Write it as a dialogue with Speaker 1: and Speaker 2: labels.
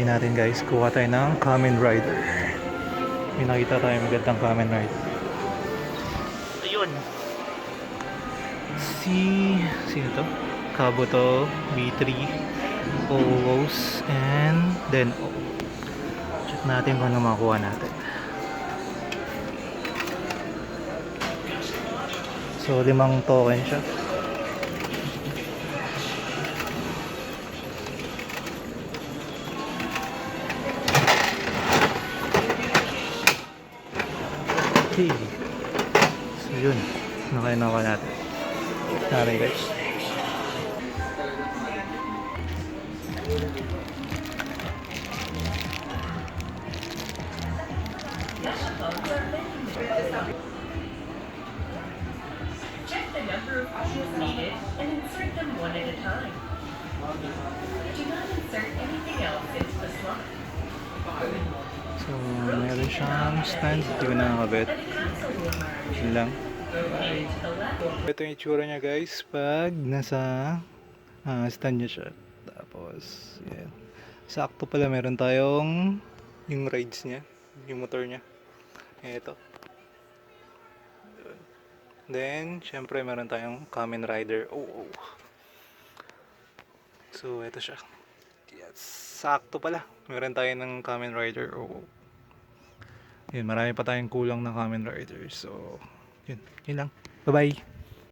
Speaker 1: natin guys, kuha tayo ng Kamen Rider. May nakita tayo magandang Kamen Rider. Ayun. Sino to? Kabuto, B3, Owos, and then check natin kung ano makuha natin. So 5 token siya. Okay. So yun, nakainawa natin. Narin guys.
Speaker 2: Check the number of pieces needed and insert them one at a time. Do not insert anything else into the slot.
Speaker 1: So meron siyang stand, hindi ko nakakabit.
Speaker 2: And a capsule will emerge.
Speaker 1: Yun lang.
Speaker 2: Rotate to the left.
Speaker 1: Ito yung itsura niya guys pag nasa stand niya siya. Tapos yan. Sakto pala meron tayong yung rides niya, yung motor niya. Ito. Then, syempre meron tayong Kamen Rider. Oh. So, ito siya. Yes, sakto pala. Meron tayo ng Kamen Rider. Oh. Yun, marami pa tayong kulang na Kamen Rider. So, yun lang. Bye-bye.